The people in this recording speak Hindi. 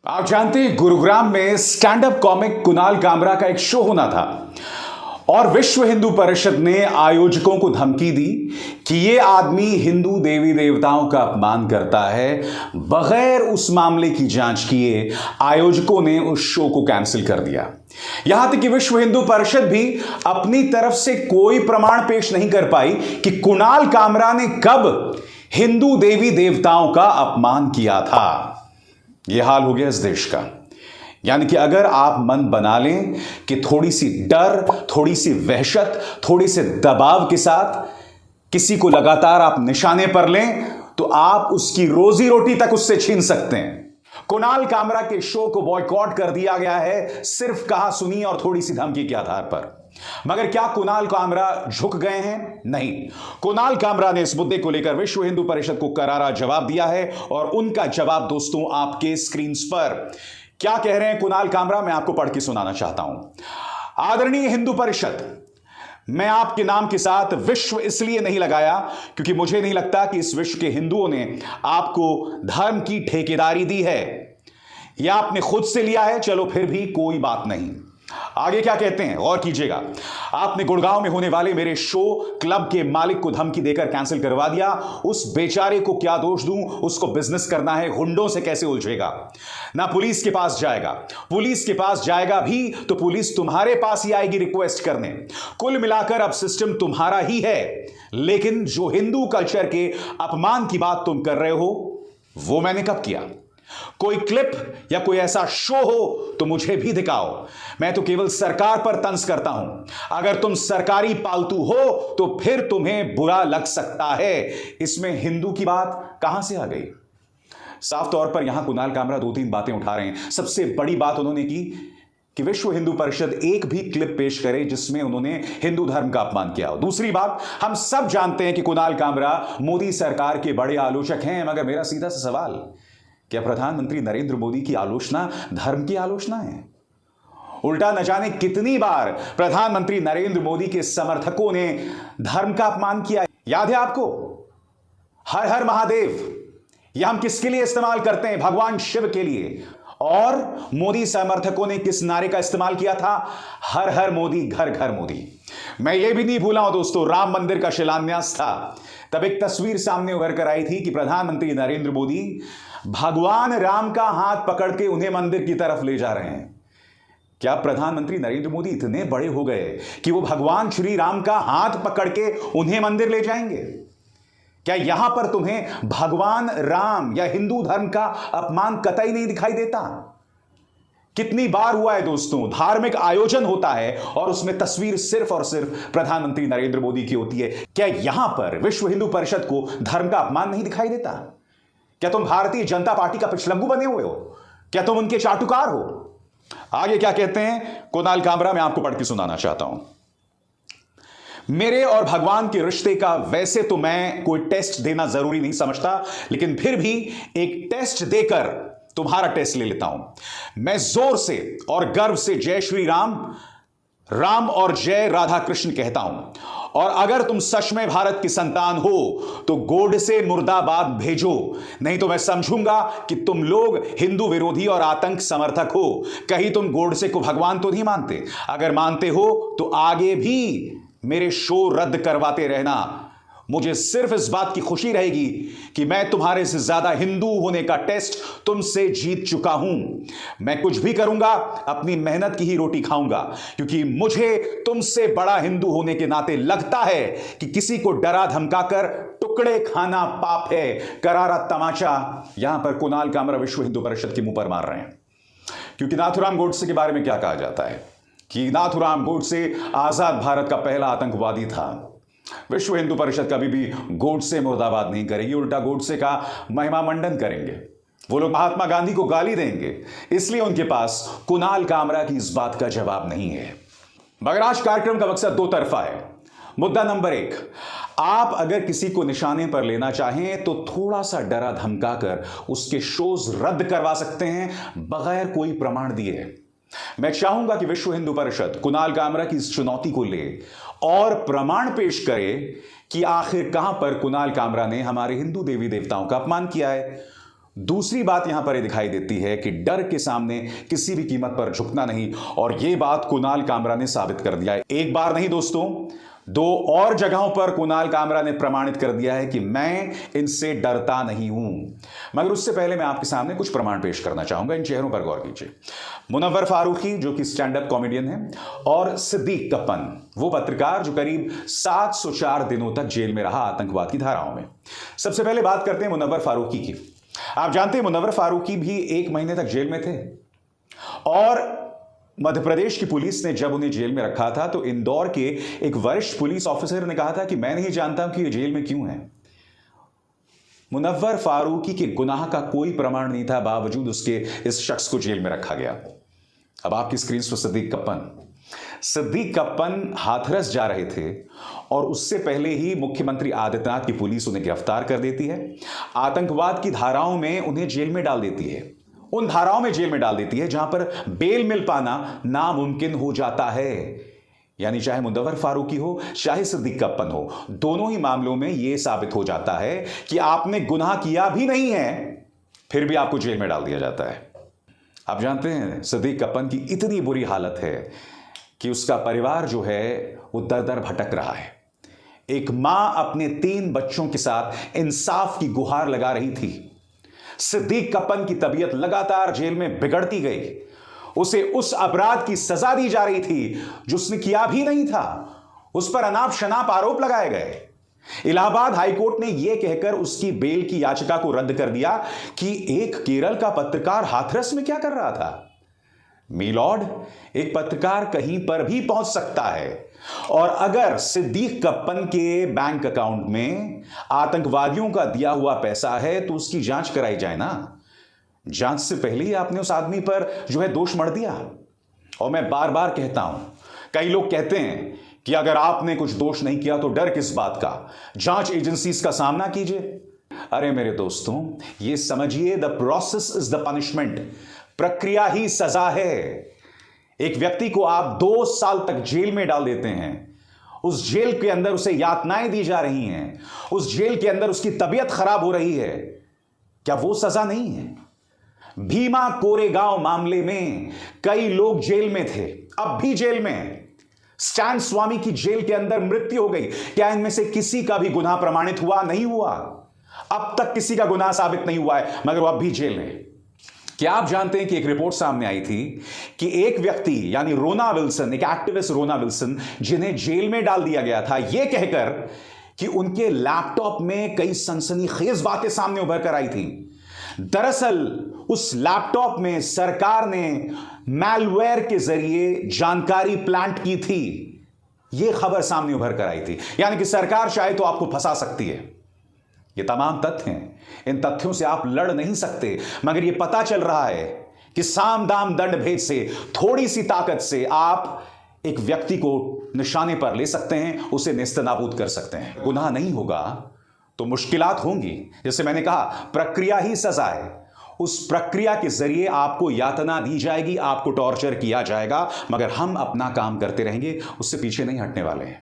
आप जानते हैं गुरुग्राम में stand up comic Kunal Kamra का एक शो होना था और विश्व हिंदू परिषद ने आयोजकों को धमकी दी कि यह आदमी हिंदू देवी देवताओं का अपमान करता है। बगैर उस मामले की जांच किए आयोजकों ने उस शो को कैंसिल कर दिया। यहां तक कि विश्व हिंदू परिषद भी अपनी तरफ से कोई प्रमाण पेश नहीं कर पाई कि कुणाल कामरा ने कब हिंदू देवी देवताओं का अपमान किया था। यह हाल हो गया इस देश का। यानी कि अगर आप मन बना लें कि थोड़ी सी डर, थोड़ी सी वहशत, थोड़ी से दबाव के साथ किसी को लगातार आप निशाने पर लें तो आप उसकी रोजी रोटी तक उससे छीन सकते हैं। कुणाल कामरा के शो को बॉयकॉट कर दिया गया है सिर्फ कहा सुनी और थोड़ी सी धमकी के आधार पर। मगर क्या कुणाल कामरा झुक गए हैं? नहीं। कुणाल कामरा ने इस मुद्दे को लेकर विश्व हिंदू परिषद को करारा जवाब दिया है और उनका जवाब दोस्तों आपके स्क्रीन पर। क्या कह रहे हैं कुणाल कामरा, मैं आपको पढ़ के सुनाना चाहता हूं। आदरणीय हिंदू परिषद, मैं आपके नाम के साथ विश्व इसलिए नहीं लगाया क्योंकि मुझे नहीं लगता कि इस विश्व के हिंदुओं ने आपको धर्म की ठेकेदारी दी है। यह आपने खुद से लिया है, चलो फिर भी कोई बात नहीं। आगे क्या कहते हैं और कीजिएगा। आपने गुड़गांव में होने वाले मेरे शो क्लब के मालिक को धमकी देकर कैंसिल करवा दिया। उस बेचारे को क्या दोष दूं, उसको बिजनेस करना है, गुंडों से कैसे उलझेगा। ना पुलिस के पास जाएगा, पुलिस के पास जाएगा भी तो पुलिस तुम्हारे पास ही आएगी रिक्वेस्ट करने। कुल मिलाकर अब सिस्टम तुम्हारा ही है। लेकिन जो हिंदू कल्चर के अपमान की बात तुम कर रहे हो वो मैंने कब किया? कोई क्लिप या कोई ऐसा शो हो तो मुझे भी दिखाओ। मैं तो केवल सरकार पर तंज करता हूं। अगर तुम सरकारी पालतू हो तो फिर तुम्हें बुरा लग सकता है। इसमें हिंदू की बात कहां से आ गई? साफ तौर पर यहां कुणाल कामरा दो तीन बातें उठा रहे हैं। सबसे बड़ी बात उन्होंने की कि विश्व हिंदू परिषद एक भी क्लिप पेश करे जिसमें उन्होंने हिंदू धर्म का अपमान किया हो। दूसरी बात, हम सब जानते हैं कि कुणाल कामरा मोदी सरकार के बड़े आलोचक हैं, मगर मेरा सीधा सा सवाल, क्या प्रधानमंत्री नरेंद्र मोदी की आलोचना धर्म की आलोचना है? उल्टा न जाने कितनी बार प्रधानमंत्री नरेंद्र मोदी के समर्थकों ने धर्म का अपमान किया। याद है आपको? हर हर महादेव यह हम किसके लिए इस्तेमाल करते हैं? भगवान शिव के लिए। और मोदी समर्थकों ने किस नारे का इस्तेमाल किया था? हर हर मोदी, घर घर मोदी। मैं यह भी नहीं भूला हूं दोस्तों, राम मंदिर का शिलान्यास था, तब एक तस्वीर सामने उभर कर आई थी कि प्रधानमंत्री नरेंद्र मोदी भगवान राम का हाथ पकड़ के उन्हें मंदिर की तरफ ले जा रहे हैं। क्या प्रधानमंत्री नरेंद्र मोदी इतने बड़े हो गए कि वो भगवान श्री राम का हाथ पकड़ के उन्हें मंदिर ले जाएंगे? क्या यहां पर तुम्हें भगवान राम या हिंदू धर्म का अपमान कतई नहीं दिखाई देता? कितनी बार हुआ है दोस्तों, धार्मिक आयोजन होता है और उसमें तस्वीर सिर्फ और सिर्फ प्रधानमंत्री नरेंद्र मोदी की होती है। क्या यहां पर विश्व हिंदू परिषद को धर्म का अपमान नहीं दिखाई देता? क्या तुम भारतीय जनता पार्टी का पिछलग्गू बने हुए हो? क्या तुम उनके चाटुकार हो? आगे क्या कहते हैं कुणाल कामरा, मैं आपको पढ़ के सुनाना चाहता हूं। मेरे और भगवान के रिश्ते का वैसे तो मैं कोई टेस्ट देना जरूरी नहीं समझता, लेकिन फिर भी एक टेस्ट देकर तुम्हारा टेस्ट ले लेता हूं। मैं जोर से और गर्व से जय श्री राम, राम और जय राधा कृष्ण कहता हूं। और अगर तुम सच में भारत की संतान हो तो गोडसे मुर्दाबाद भेजो, नहीं तो मैं समझूंगा कि तुम लोग हिंदू विरोधी और आतंक समर्थक हो। कहीं तुम गोडसे को भगवान तो नहीं मानते? अगर मानते हो तो आगे भी मेरे शो रद्द करवाते रहना। मुझे सिर्फ इस बात की खुशी रहेगी कि मैं तुम्हारे से ज्यादा हिंदू होने का टेस्ट तुमसे जीत चुका हूं। मैं कुछ भी करूंगा अपनी मेहनत की ही रोटी खाऊंगा, क्योंकि मुझे तुमसे बड़ा हिंदू होने के नाते लगता है कि किसी को डरा धमकाकर टुकड़े खाना पाप है। करारा तमाचा यहां पर कुणाल कामरा विश्व हिंदू परिषद के मुंह पर मार रहे हैं। क्योंकि नाथुराम गोडसे के बारे में क्या कहा जाता है कि नाथुराम गोडसे आजाद भारत का पहला आतंकवादी था। विश्व हिंदू परिषद कभी भी गोडसे मुर्दाबाद नहीं करेगी, उल्टा गोडसे का महिमा मंडन करेंगे। वो लोग महात्मा गांधी को गाली देंगे, इसलिए उनके पास कुणाल कामरा की इस बात का जवाब नहीं है। मगर आज कार्यक्रम का मकसद दो तरफा है। मुद्दा नंबर एक, आप अगर किसी को निशाने पर लेना चाहें तो थोड़ा सा डरा धमकाकर उसके शोज रद्द करवा सकते हैं बगैर कोई प्रमाण दिए। मैं चाहूंगा कि विश्व हिंदू परिषद कुणाल कामरा की इस चुनौती को ले और प्रमाण पेश करे कि आखिर कहां पर कुणाल कामरा ने हमारे हिंदू देवी देवताओं का अपमान किया है। दूसरी बात यहां पर दिखाई देती है कि डर के सामने किसी भी कीमत पर झुकना नहीं, और यह बात कुणाल कामरा ने साबित कर दिया है। एक बार नहीं दोस्तों, 2 और जगहों पर कुणाल कामरा ने प्रमाणित कर दिया है कि मैं इनसे डरता नहीं हूं। मगर उससे पहले मैं आपके सामने कुछ प्रमाण पेश करना चाहूंगा। इन चेहरों पर गौर कीजिए। मुनव्वर फारूकी जो कि स्टैंड अप कॉमेडियन है, और सिद्दीक कप्पन वो पत्रकार जो करीब 704 दिनों तक जेल में रहा आतंकवाद की धाराओं में। सबसे पहले बात करते हैं मुनव्वर फारूकी की। आप जानते हैं मुनव्वर फारूकी भी 1 महीने तक जेल में थे, और मध्य प्रदेश की पुलिस ने जब उन्हें जेल में रखा था तो इंदौर के एक वरिष्ठ पुलिस ऑफिसर ने कहा था कि मैं नहीं जानता कि ये जेल में क्यों है। मुनव्वर फारूकी के गुनाह का कोई प्रमाण नहीं था, बावजूद उसके इस शख्स को जेल में रखा गया। अब आपकी स्क्रीन पर सिद्दीक कप्पन हाथरस जा रहे थे, और उससे पहले ही मुख्यमंत्री आदित्यनाथ की पुलिस उन्हें गिरफ्तार कर देती है। आतंकवाद की धाराओं में उन्हें जेल में डाल देती है, उन धाराओं में जेल में डाल देती है जहां पर बेल मिल पाना नामुमकिन हो जाता है। यानी चाहे मुनव्वर फारूकी हो, चाहे सिद्दीक कप्पन हो, दोनों ही मामलों में यह साबित हो जाता है कि आपने गुनाह किया भी नहीं है, फिर भी आपको जेल में डाल दिया जाता है। आप जानते हैं सिद्दीक कप्पन की इतनी बुरी हालत है कि उसका परिवार जो है वो दर दर भटक रहा है। एक मां अपने 3 बच्चों के साथ इंसाफ की गुहार लगा रही थी। सिद्दीक कप्पन की तबीयत लगातार जेल में बिगड़ती गई। उसे उस अपराध की सजा दी जा रही थी जो उसने किया भी नहीं था। उस पर अनाप शनाप आरोप लगाए गए। इलाहाबाद हाईकोर्ट ने यह कहकर उसकी बेल की याचिका को रद्द कर दिया कि एक केरल का पत्रकार हाथरस में क्या कर रहा था। मीलॉर्ड, एक पत्रकार कहीं पर भी पहुंच सकता है, और अगर सिद्दीक कप्पन के बैंक अकाउंट में आतंकवादियों का दिया हुआ पैसा है तो उसकी जांच कराई जाए ना। जांच से पहले ही आपने उस आदमी पर जो है दोष मढ़ दिया। और मैं बार बार कहता हूं, कई लोग कहते हैं कि अगर आपने कुछ दोष नहीं किया तो डर किस बात का, जांच एजेंसीज का सामना कीजिए। अरे मेरे दोस्तों, ये समझिए, the process is the punishment. प्रक्रिया ही सजा है। एक व्यक्ति को आप 2 साल तक जेल में डाल देते हैं, उस जेल के अंदर उसे यातनाएं दी जा रही हैं, उस जेल के अंदर उसकी तबीयत खराब हो रही है, क्या वो सजा नहीं है? भीमा कोरेगांव मामले में कई लोग जेल में थे, अब भी जेल में हैं। स्टैन स्वामी की जेल के अंदर मृत्यु हो गई, क्या इनमें से किसी का भी गुनाह प्रमाणित हुआ? नहीं हुआ। अब तक किसी का गुनाह साबित नहीं हुआ है, मगर वो अब भी जेल में। क्या आप जानते हैं कि एक रिपोर्ट सामने आई थी कि एक व्यक्ति यानी रोना विल्सन, एक एक्टिविस्ट रोना विल्सन, जिन्हें जेल में डाल दिया गया था यह कहकर कि उनके लैपटॉप में कई सनसनीखेज बातें सामने उभर कर आई थी। दरअसल उस लैपटॉप में सरकार ने मैलवेयर के जरिए जानकारी प्लांट की थी। यह खबर सामने उभर कर आई थी। यानी कि सरकार चाहे तो आपको फंसा सकती है। ये तमाम तथ्य हैं, इन तथ्यों से आप लड़ नहीं सकते, मगर यह पता चल रहा है कि साम दाम दंड भेद से, थोड़ी सी ताकत से आप एक व्यक्ति को निशाने पर ले सकते हैं, उसे नेस्तनाबूद कर सकते हैं। गुनाह नहीं होगा तो मुश्किलात होंगी। जैसे मैंने कहा, प्रक्रिया ही सजा है। उस प्रक्रिया के जरिए आपको यातना दी जाएगी, आपको टॉर्चर किया जाएगा, मगर हम अपना काम करते रहेंगे, उससे पीछे नहीं हटने वाले हैं।